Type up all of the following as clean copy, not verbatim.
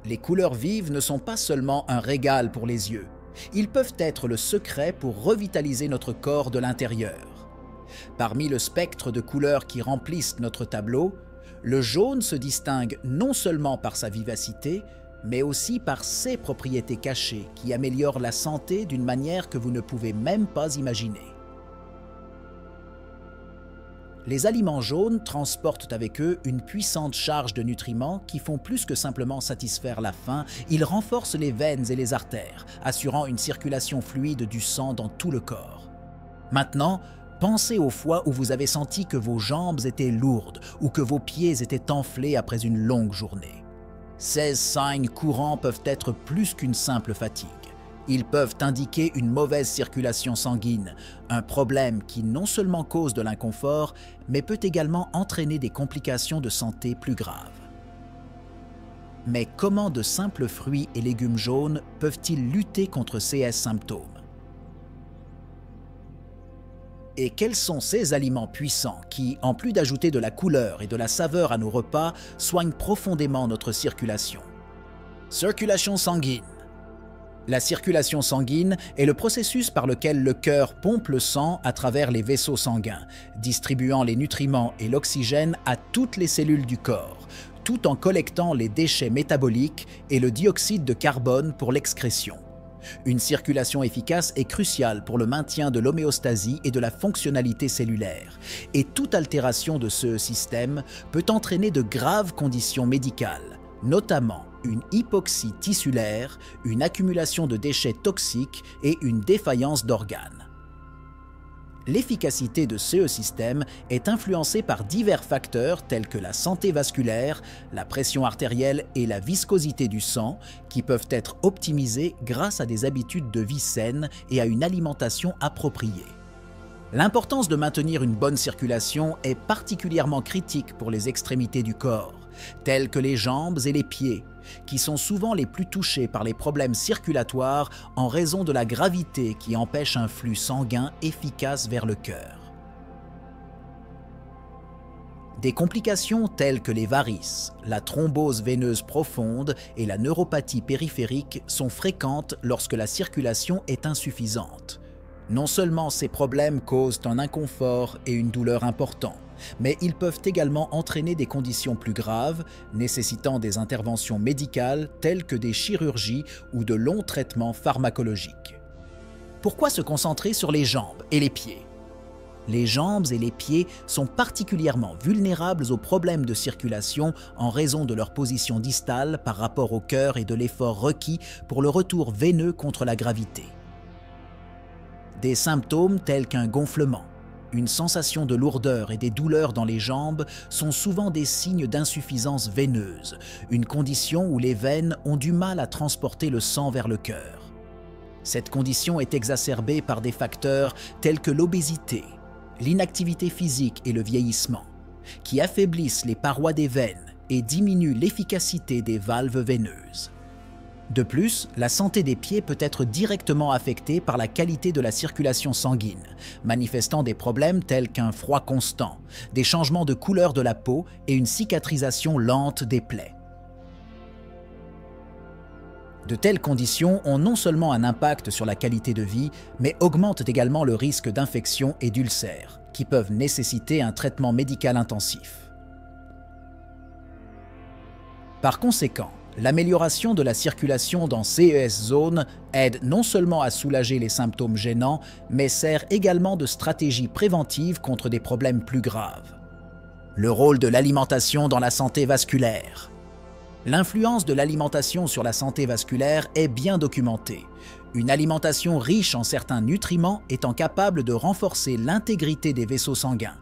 Les couleurs vives ne sont pas seulement un régal pour les yeux, ils peuvent être le secret pour revitaliser notre corps de l'intérieur. Parmi le spectre de couleurs qui remplissent notre tableau, le jaune se distingue non seulement par sa vivacité, mais aussi par ses propriétés cachées qui améliorent la santé d'une manière que vous ne pouvez même pas imaginer. Les aliments jaunes transportent avec eux une puissante charge de nutriments qui font plus que simplement satisfaire la faim, ils renforcent les veines et les artères, assurant une circulation fluide du sang dans tout le corps. Maintenant, pensez aux fois où vous avez senti que vos jambes étaient lourdes ou que vos pieds étaient enflés après une longue journée. Ces signes courants peuvent être plus qu'une simple fatigue. Ils peuvent indiquer une mauvaise circulation sanguine, un problème qui non seulement cause de l'inconfort, mais peut également entraîner des complications de santé plus graves. Mais comment de simples fruits et légumes jaunes peuvent-ils lutter contre ces symptômes? Et quels sont ces aliments puissants qui, en plus d'ajouter de la couleur et de la saveur à nos repas, soignent profondément notre circulation? Circulation sanguine. La circulation sanguine est le processus par lequel le cœur pompe le sang à travers les vaisseaux sanguins, distribuant les nutriments et l'oxygène à toutes les cellules du corps, tout en collectant les déchets métaboliques et le dioxyde de carbone pour l'excrétion. Une circulation efficace est cruciale pour le maintien de l'homéostasie et de la fonctionnalité cellulaire, et toute altération de ce système peut entraîner de graves conditions médicales, notamment une hypoxie tissulaire, une accumulation de déchets toxiques et une défaillance d'organes. L'efficacité de ce système est influencée par divers facteurs tels que la santé vasculaire, la pression artérielle et la viscosité du sang, qui peuvent être optimisés grâce à des habitudes de vie saines et à une alimentation appropriée. L'importance de maintenir une bonne circulation est particulièrement critique pour les extrémités du corps, telles que les jambes et les pieds, qui sont souvent les plus touchés par les problèmes circulatoires en raison de la gravité qui empêche un flux sanguin efficace vers le cœur. Des complications telles que les varices, la thrombose veineuse profonde et la neuropathie périphérique sont fréquentes lorsque la circulation est insuffisante. Non seulement ces problèmes causent un inconfort et une douleur importants, mais ils peuvent également entraîner des conditions plus graves, nécessitant des interventions médicales telles que des chirurgies ou de longs traitements pharmacologiques. Pourquoi se concentrer sur les jambes et les pieds? Les jambes et les pieds sont particulièrement vulnérables aux problèmes de circulation en raison de leur position distale par rapport au cœur et de l'effort requis pour le retour veineux contre la gravité. Des symptômes tels qu'un gonflement, une sensation de lourdeur et des douleurs dans les jambes sont souvent des signes d'insuffisance veineuse, une condition où les veines ont du mal à transporter le sang vers le cœur. Cette condition est exacerbée par des facteurs tels que l'obésité, l'inactivité physique et le vieillissement, qui affaiblissent les parois des veines et diminuent l'efficacité des valves veineuses. De plus, la santé des pieds peut être directement affectée par la qualité de la circulation sanguine, manifestant des problèmes tels qu'un froid constant, des changements de couleur de la peau et une cicatrisation lente des plaies. De telles conditions ont non seulement un impact sur la qualité de vie, mais augmentent également le risque d'infection et d'ulcères, qui peuvent nécessiter un traitement médical intensif. Par conséquent, l'amélioration de la circulation dans ces zones aide non seulement à soulager les symptômes gênants, mais sert également de stratégie préventive contre des problèmes plus graves. Le rôle de l'alimentation dans la santé vasculaire. L'influence de l'alimentation sur la santé vasculaire est bien documentée. Une alimentation riche en certains nutriments étant capable de renforcer l'intégrité des vaisseaux sanguins,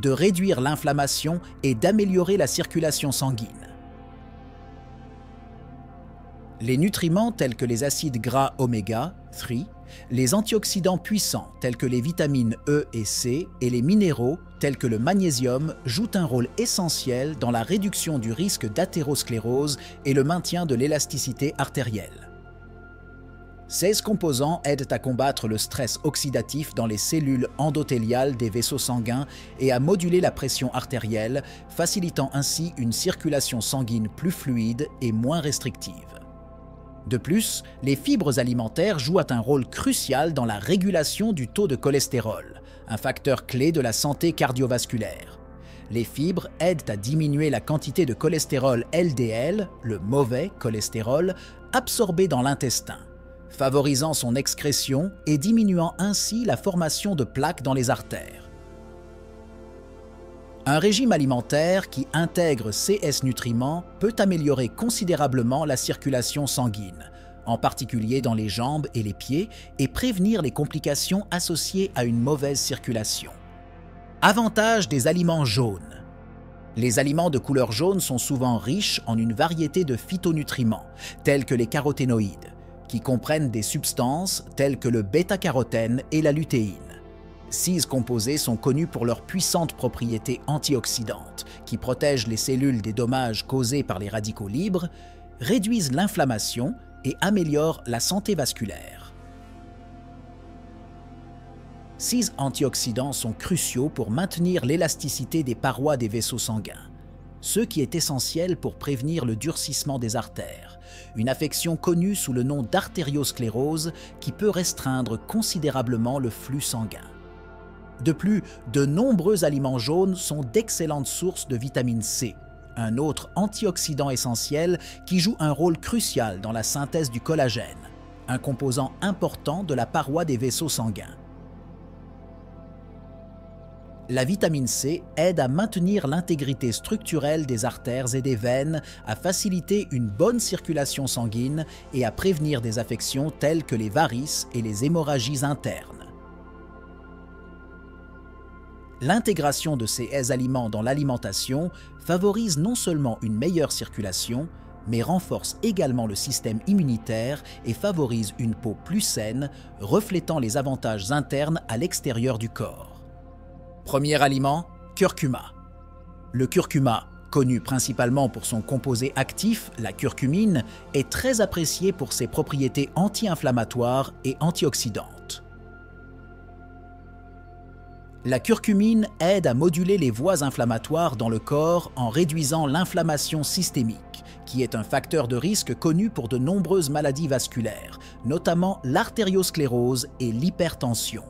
de réduire l'inflammation et d'améliorer la circulation sanguine. Les nutriments tels que les acides gras oméga 3, les antioxydants puissants tels que les vitamines E et C et les minéraux tels que le magnésium jouent un rôle essentiel dans la réduction du risque d'athérosclérose et le maintien de l'élasticité artérielle. Ces composants aident à combattre le stress oxydatif dans les cellules endothéliales des vaisseaux sanguins et à moduler la pression artérielle, facilitant ainsi une circulation sanguine plus fluide et moins restrictive. De plus, les fibres alimentaires jouent un rôle crucial dans la régulation du taux de cholestérol, un facteur clé de la santé cardiovasculaire. Les fibres aident à diminuer la quantité de cholestérol LDL, le mauvais cholestérol, absorbé dans l'intestin, favorisant son excrétion et diminuant ainsi la formation de plaques dans les artères. Un régime alimentaire qui intègre ces nutriments peut améliorer considérablement la circulation sanguine, en particulier dans les jambes et les pieds, et prévenir les complications associées à une mauvaise circulation. Avantage des aliments jaunes. Les aliments de couleur jaune sont souvent riches en une variété de phytonutriments, tels que les caroténoïdes, qui comprennent des substances telles que le bêta-carotène et la lutéine. Ces composés sont connus pour leurs puissantes propriétés antioxydantes, qui protègent les cellules des dommages causés par les radicaux libres, réduisent l'inflammation et améliorent la santé vasculaire. Ces antioxydants sont cruciaux pour maintenir l'élasticité des parois des vaisseaux sanguins, ce qui est essentiel pour prévenir le durcissement des artères, une affection connue sous le nom d'artériosclérose qui peut restreindre considérablement le flux sanguin. De plus, de nombreux aliments jaunes sont d'excellentes sources de vitamine C, un autre antioxydant essentiel qui joue un rôle crucial dans la synthèse du collagène, un composant important de la paroi des vaisseaux sanguins. La vitamine C aide à maintenir l'intégrité structurelle des artères et des veines, à faciliter une bonne circulation sanguine et à prévenir des affections telles que les varices et les hémorragies internes. L'intégration de ces aliments dans l'alimentation favorise non seulement une meilleure circulation, mais renforce également le système immunitaire et favorise une peau plus saine, reflétant les avantages internes à l'extérieur du corps. Premier aliment, curcuma. Le curcuma, connu principalement pour son composé actif, la curcumine, est très apprécié pour ses propriétés anti-inflammatoires et antioxydantes. La curcumine aide à moduler les voies inflammatoires dans le corps en réduisant l'inflammation systémique, qui est un facteur de risque connu pour de nombreuses maladies vasculaires, notamment l'artériosclérose et l'hypertension.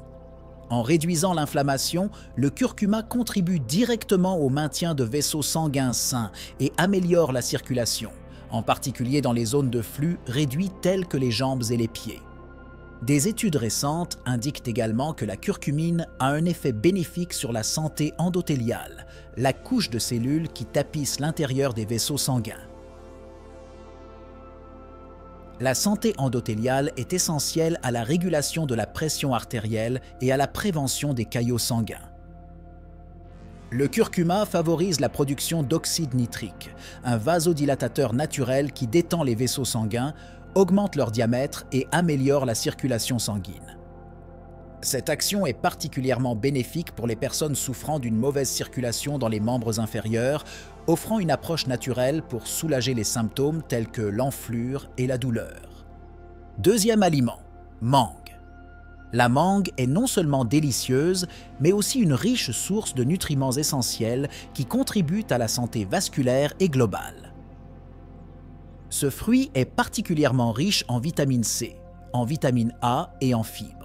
En réduisant l'inflammation, le curcuma contribue directement au maintien de vaisseaux sanguins sains et améliore la circulation, en particulier dans les zones de flux réduits telles que les jambes et les pieds. Des études récentes indiquent également que la curcumine a un effet bénéfique sur la santé endothéliale, la couche de cellules qui tapisse l'intérieur des vaisseaux sanguins. La santé endothéliale est essentielle à la régulation de la pression artérielle et à la prévention des caillots sanguins. Le curcuma favorise la production d'oxyde nitrique, un vasodilatateur naturel qui détend les vaisseaux sanguins, augmente leur diamètre et améliore la circulation sanguine. Cette action est particulièrement bénéfique pour les personnes souffrant d'une mauvaise circulation dans les membres inférieurs, offrant une approche naturelle pour soulager les symptômes tels que l'enflure et la douleur. Deuxième aliment, mangue. La mangue est non seulement délicieuse, mais aussi une riche source de nutriments essentiels qui contribuent à la santé vasculaire et globale. Ce fruit est particulièrement riche en vitamine C, en vitamine A et en fibres.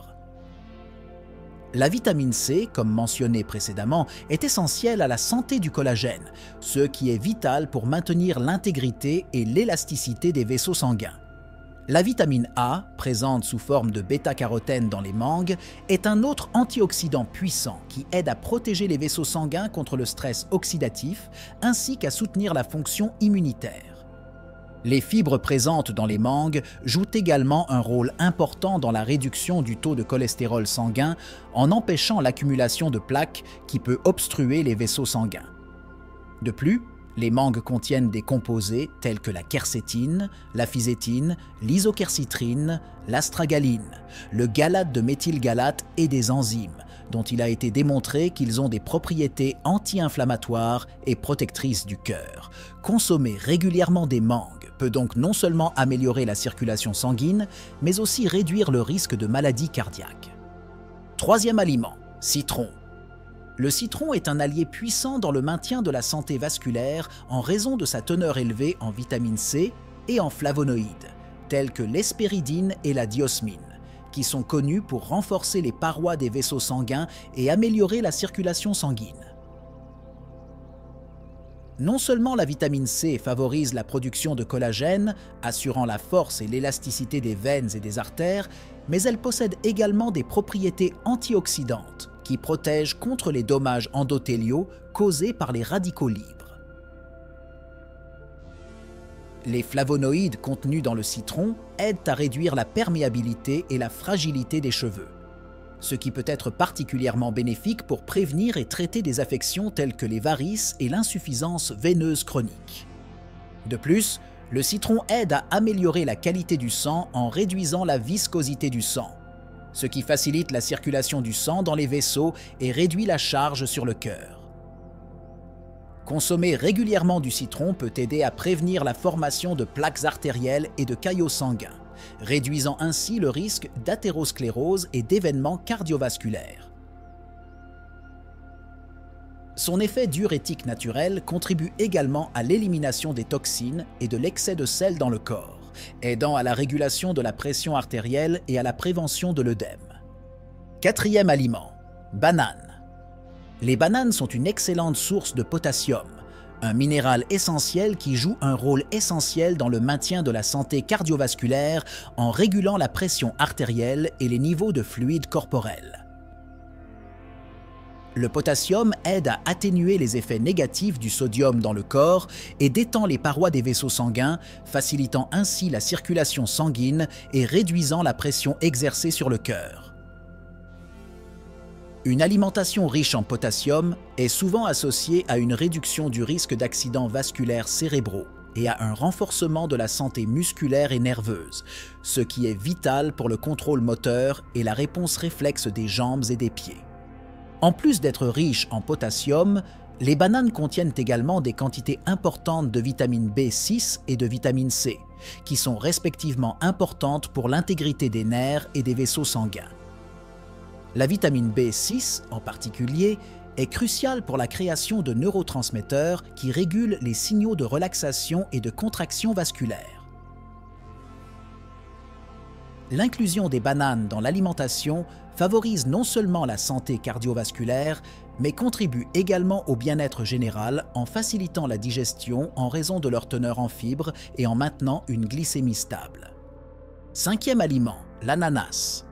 La vitamine C, comme mentionné précédemment, est essentielle à la santé du collagène, ce qui est vital pour maintenir l'intégrité et l'élasticité des vaisseaux sanguins. La vitamine A, présente sous forme de bêta-carotène dans les mangues, est un autre antioxydant puissant qui aide à protéger les vaisseaux sanguins contre le stress oxydatif ainsi qu'à soutenir la fonction immunitaire. Les fibres présentes dans les mangues jouent également un rôle important dans la réduction du taux de cholestérol sanguin en empêchant l'accumulation de plaques qui peut obstruer les vaisseaux sanguins. De plus, les mangues contiennent des composés tels que la quercétine, la fisétine, l'isoquercitrine, l'astragaline, le galate de méthylgalate et des enzymes, dont il a été démontré qu'ils ont des propriétés anti-inflammatoires et protectrices du cœur. Consommer régulièrement des mangues peut donc non seulement améliorer la circulation sanguine, mais aussi réduire le risque de maladies cardiaques. Troisième aliment, citron. Le citron est un allié puissant dans le maintien de la santé vasculaire en raison de sa teneur élevée en vitamine C et en flavonoïdes, tels que l'hespéridine et la diosmine, qui sont connus pour renforcer les parois des vaisseaux sanguins et améliorer la circulation sanguine. Non seulement la vitamine C favorise la production de collagène, assurant la force et l'élasticité des veines et des artères, mais elle possède également des propriétés antioxydantes qui protègent contre les dommages endothéliaux causés par les radicaux libres. Les flavonoïdes contenus dans le citron aident à réduire la perméabilité et la fragilité des cheveux, ce qui peut être particulièrement bénéfique pour prévenir et traiter des affections telles que les varices et l'insuffisance veineuse chronique. De plus, le citron aide à améliorer la qualité du sang en réduisant la viscosité du sang, ce qui facilite la circulation du sang dans les vaisseaux et réduit la charge sur le cœur. Consommer régulièrement du citron peut aider à prévenir la formation de plaques artérielles et de caillots sanguins, réduisant ainsi le risque d'athérosclérose et d'événements cardiovasculaires. Son effet diurétique naturel contribue également à l'élimination des toxines et de l'excès de sel dans le corps, aidant à la régulation de la pression artérielle et à la prévention de l'œdème. Quatrième aliment, banane. Les bananes sont une excellente source de potassium, un minéral essentiel qui joue un rôle essentiel dans le maintien de la santé cardiovasculaire en régulant la pression artérielle et les niveaux de fluide corporel. Le potassium aide à atténuer les effets négatifs du sodium dans le corps et détend les parois des vaisseaux sanguins, facilitant ainsi la circulation sanguine et réduisant la pression exercée sur le cœur. Une alimentation riche en potassium est souvent associée à une réduction du risque d'accidents vasculaires cérébraux et à un renforcement de la santé musculaire et nerveuse, ce qui est vital pour le contrôle moteur et la réponse réflexe des jambes et des pieds. En plus d'être riches en potassium, les bananes contiennent également des quantités importantes de vitamine B6 et de vitamine C, qui sont respectivement importantes pour l'intégrité des nerfs et des vaisseaux sanguins. La vitamine B6, en particulier, est cruciale pour la création de neurotransmetteurs qui régulent les signaux de relaxation et de contraction vasculaire. L'inclusion des bananes dans l'alimentation favorise non seulement la santé cardiovasculaire, mais contribue également au bien-être général en facilitant la digestion en raison de leur teneur en fibres et en maintenant une glycémie stable. Cinquième aliment, l'ananas.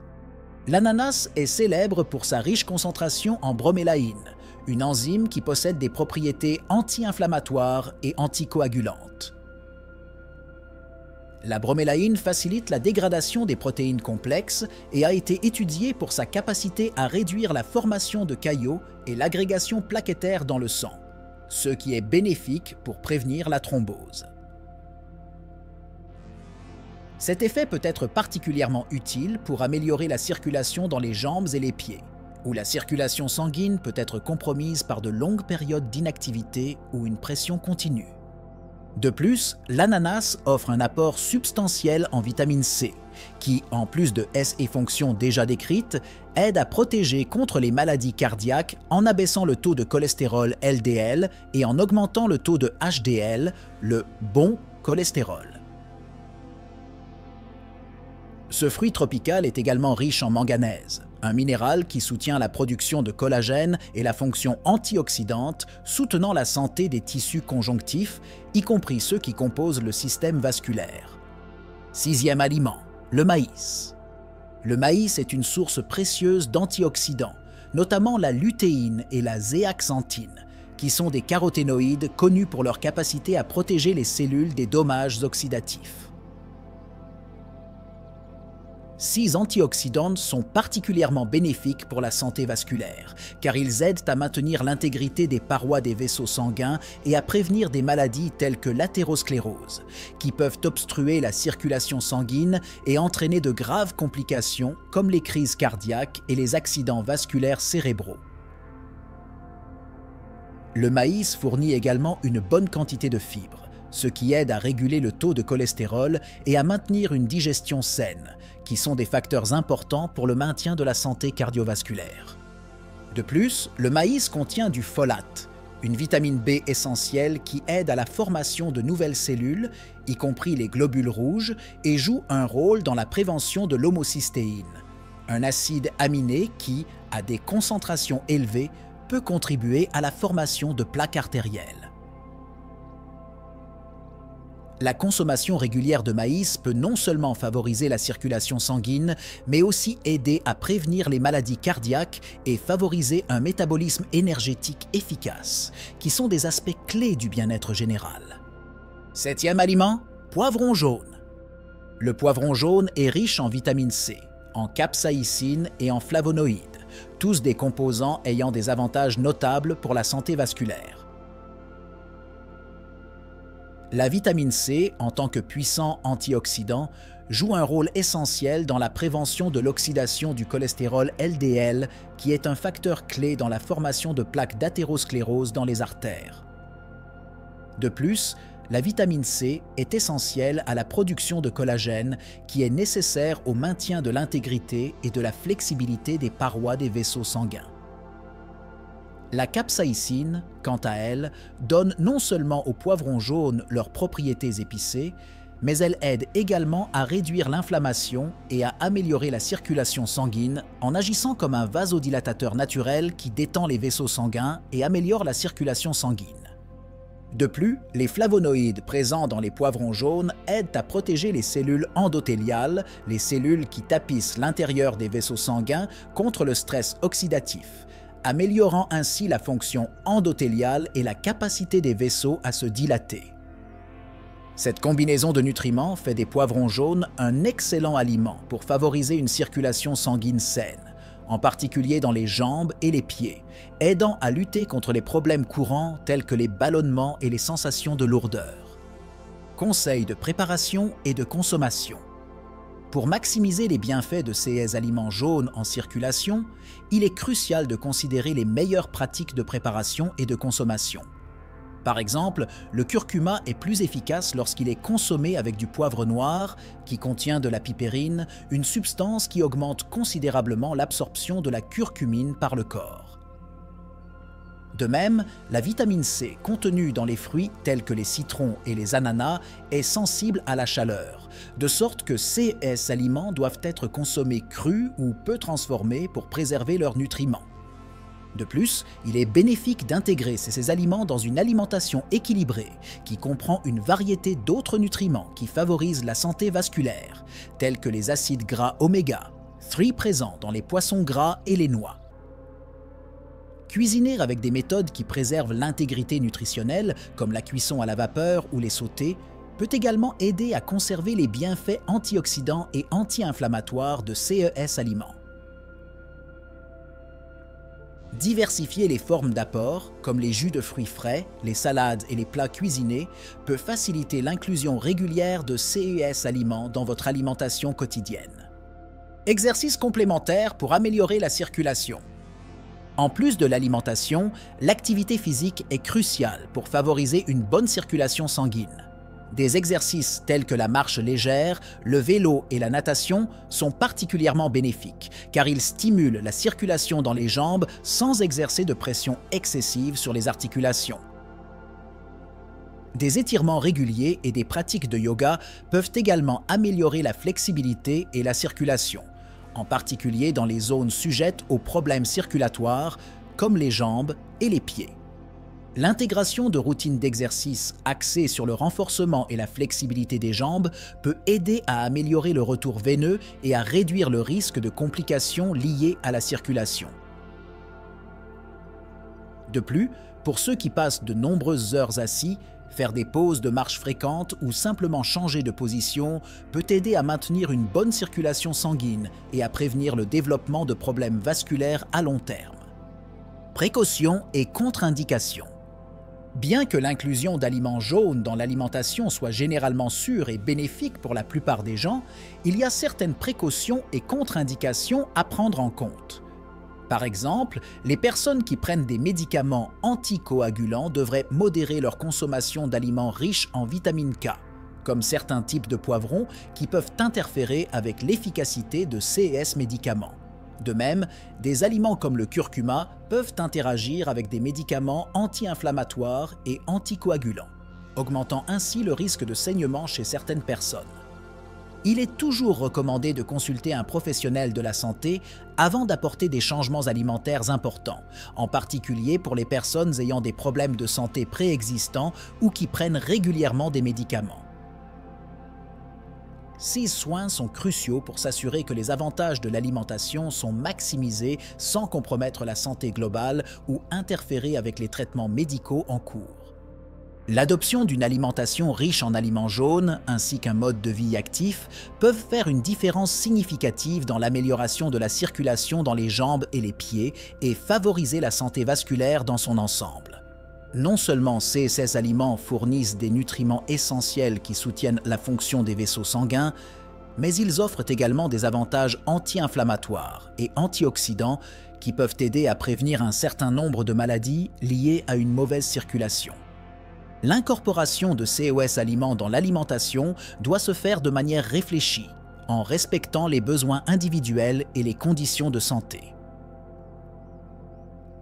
L'ananas est célèbre pour sa riche concentration en bromélaïne, une enzyme qui possède des propriétés anti-inflammatoires et anticoagulantes. La bromélaïne facilite la dégradation des protéines complexes et a été étudiée pour sa capacité à réduire la formation de caillots et l'agrégation plaquettaire dans le sang, ce qui est bénéfique pour prévenir la thrombose. Cet effet peut être particulièrement utile pour améliorer la circulation dans les jambes et les pieds, où la circulation sanguine peut être compromise par de longues périodes d'inactivité ou une pression continue. De plus, l'ananas offre un apport substantiel en vitamine C, qui, en plus de ses fonctions déjà décrites, aide à protéger contre les maladies cardiaques en abaissant le taux de cholestérol LDL et en augmentant le taux de HDL, le bon cholestérol. Ce fruit tropical est également riche en manganèse, un minéral qui soutient la production de collagène et la fonction antioxydante, soutenant la santé des tissus conjonctifs, y compris ceux qui composent le système vasculaire. Sixième aliment, le maïs. Le maïs est une source précieuse d'antioxydants, notamment la lutéine et la zéaxanthine, qui sont des caroténoïdes connus pour leur capacité à protéger les cellules des dommages oxydatifs. Ces antioxydants sont particulièrement bénéfiques pour la santé vasculaire, car ils aident à maintenir l'intégrité des parois des vaisseaux sanguins et à prévenir des maladies telles que l'athérosclérose, qui peuvent obstruer la circulation sanguine et entraîner de graves complications comme les crises cardiaques et les accidents vasculaires cérébraux. Le maïs fournit également une bonne quantité de fibres, ce qui aide à réguler le taux de cholestérol et à maintenir une digestion saine, qui sont des facteurs importants pour le maintien de la santé cardiovasculaire. De plus, le maïs contient du folate, une vitamine B essentielle qui aide à la formation de nouvelles cellules, y compris les globules rouges, et joue un rôle dans la prévention de l'homocystéine, un acide aminé qui, à des concentrations élevées, peut contribuer à la formation de plaques artérielles. La consommation régulière de maïs peut non seulement favoriser la circulation sanguine, mais aussi aider à prévenir les maladies cardiaques et favoriser un métabolisme énergétique efficace, qui sont des aspects clés du bien-être général. 7e aliment, poivron jaune. Le poivron jaune est riche en vitamine C, en capsaïcine et en flavonoïdes, tous des composants ayant des avantages notables pour la santé vasculaire. La vitamine C, en tant que puissant antioxydant, joue un rôle essentiel dans la prévention de l'oxydation du cholestérol LDL, qui est un facteur clé dans la formation de plaques d'athérosclérose dans les artères. De plus, la vitamine C est essentielle à la production de collagène, qui est nécessaire au maintien de l'intégrité et de la flexibilité des parois des vaisseaux sanguins. La capsaïcine, quant à elle, donne non seulement au poivron jaune leurs propriétés épicées, mais elle aide également à réduire l'inflammation et à améliorer la circulation sanguine en agissant comme un vasodilatateur naturel qui détend les vaisseaux sanguins et améliore la circulation sanguine. De plus, les flavonoïdes présents dans les poivrons jaunes aident à protéger les cellules endothéliales, les cellules qui tapissent l'intérieur des vaisseaux sanguins contre le stress oxydatif, améliorant ainsi la fonction endothéliale et la capacité des vaisseaux à se dilater. Cette combinaison de nutriments fait des poivrons jaunes un excellent aliment pour favoriser une circulation sanguine saine, en particulier dans les jambes et les pieds, aidant à lutter contre les problèmes courants tels que les ballonnements et les sensations de lourdeur. Conseils de préparation et de consommation. Pour maximiser les bienfaits de ces aliments jaunes en circulation, il est crucial de considérer les meilleures pratiques de préparation et de consommation. Par exemple, le curcuma est plus efficace lorsqu'il est consommé avec du poivre noir, qui contient de la pipérine, une substance qui augmente considérablement l'absorption de la curcumine par le corps. De même, la vitamine C contenue dans les fruits tels que les citrons et les ananas est sensible à la chaleur, de sorte que ces aliments doivent être consommés crus ou peu transformés pour préserver leurs nutriments. De plus, il est bénéfique d'intégrer ces aliments dans une alimentation équilibrée qui comprend une variété d'autres nutriments qui favorisent la santé vasculaire, tels que les acides gras oméga, 3 présents dans les poissons gras et les noix. Cuisiner avec des méthodes qui préservent l'intégrité nutritionnelle, comme la cuisson à la vapeur ou les sautés, peut également aider à conserver les bienfaits antioxydants et anti-inflammatoires de ces aliments. Diversifier les formes d'apport, comme les jus de fruits frais, les salades et les plats cuisinés, peut faciliter l'inclusion régulière de ces aliments dans votre alimentation quotidienne. Exercices complémentaires pour améliorer la circulation. En plus de l'alimentation, l'activité physique est cruciale pour favoriser une bonne circulation sanguine. Des exercices tels que la marche légère, le vélo et la natation sont particulièrement bénéfiques car ils stimulent la circulation dans les jambes sans exercer de pression excessive sur les articulations. Des étirements réguliers et des pratiques de yoga peuvent également améliorer la flexibilité et la circulation, en particulier dans les zones sujettes aux problèmes circulatoires comme les jambes et les pieds. L'intégration de routines d'exercice axées sur le renforcement et la flexibilité des jambes peut aider à améliorer le retour veineux et à réduire le risque de complications liées à la circulation. De plus, pour ceux qui passent de nombreuses heures assis, faire des pauses de marche fréquentes ou simplement changer de position peut aider à maintenir une bonne circulation sanguine et à prévenir le développement de problèmes vasculaires à long terme. Précautions et contre-indications. Bien que l'inclusion d'aliments jaunes dans l'alimentation soit généralement sûre et bénéfique pour la plupart des gens, il y a certaines précautions et contre-indications à prendre en compte. Par exemple, les personnes qui prennent des médicaments anticoagulants devraient modérer leur consommation d'aliments riches en vitamine K, comme certains types de poivrons qui peuvent interférer avec l'efficacité de ces médicaments. De même, des aliments comme le curcuma peuvent interagir avec des médicaments anti-inflammatoires et anticoagulants, augmentant ainsi le risque de saignement chez certaines personnes. Il est toujours recommandé de consulter un professionnel de la santé avant d'apporter des changements alimentaires importants, en particulier pour les personnes ayant des problèmes de santé préexistants ou qui prennent régulièrement des médicaments. Ces soins sont cruciaux pour s'assurer que les avantages de l'alimentation sont maximisés sans compromettre la santé globale ou interférer avec les traitements médicaux en cours. L'adoption d'une alimentation riche en aliments jaunes ainsi qu'un mode de vie actif peuvent faire une différence significative dans l'amélioration de la circulation dans les jambes et les pieds et favoriser la santé vasculaire dans son ensemble. Non seulement ces aliments fournissent des nutriments essentiels qui soutiennent la fonction des vaisseaux sanguins, mais ils offrent également des avantages anti-inflammatoires et antioxydants qui peuvent aider à prévenir un certain nombre de maladies liées à une mauvaise circulation. L'incorporation de ces aliments dans l'alimentation doit se faire de manière réfléchie, en respectant les besoins individuels et les conditions de santé.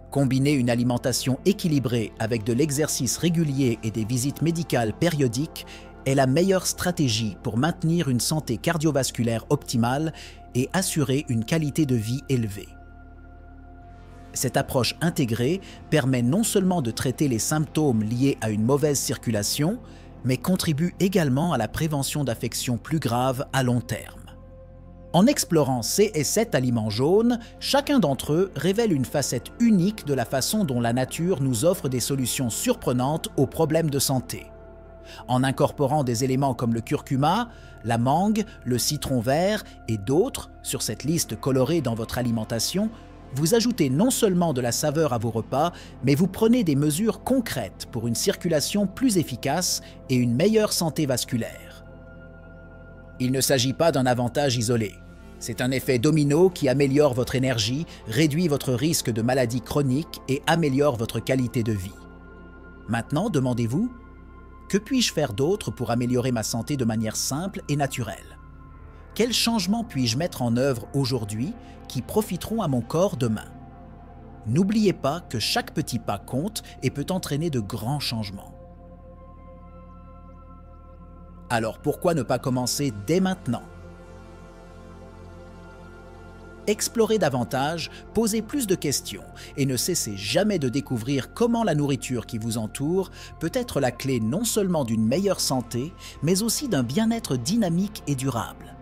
Combiner une alimentation équilibrée avec de l'exercice régulier et des visites médicales périodiques est la meilleure stratégie pour maintenir une santé cardiovasculaire optimale et assurer une qualité de vie élevée. Cette approche intégrée permet non seulement de traiter les symptômes liés à une mauvaise circulation, mais contribue également à la prévention d'affections plus graves à long terme. En explorant ces 7 aliments jaunes, chacun d'entre eux révèle une facette unique de la façon dont la nature nous offre des solutions surprenantes aux problèmes de santé. En incorporant des éléments comme le curcuma, la mangue, le citron vert et d'autres sur cette liste colorée dans votre alimentation, vous ajoutez non seulement de la saveur à vos repas, mais vous prenez des mesures concrètes pour une circulation plus efficace et une meilleure santé vasculaire. Il ne s'agit pas d'un avantage isolé. C'est un effet domino qui améliore votre énergie, réduit votre risque de maladies chroniques et améliore votre qualité de vie. Maintenant, demandez-vous, que puis-je faire d'autre pour améliorer ma santé de manière simple et naturelle? Quels changements puis-je mettre en œuvre aujourd'hui qui profiteront à mon corps demain? N'oubliez pas que chaque petit pas compte et peut entraîner de grands changements. Alors pourquoi ne pas commencer dès maintenant? Explorez davantage, posez plus de questions et ne cessez jamais de découvrir comment la nourriture qui vous entoure peut être la clé non seulement d'une meilleure santé, mais aussi d'un bien-être dynamique et durable.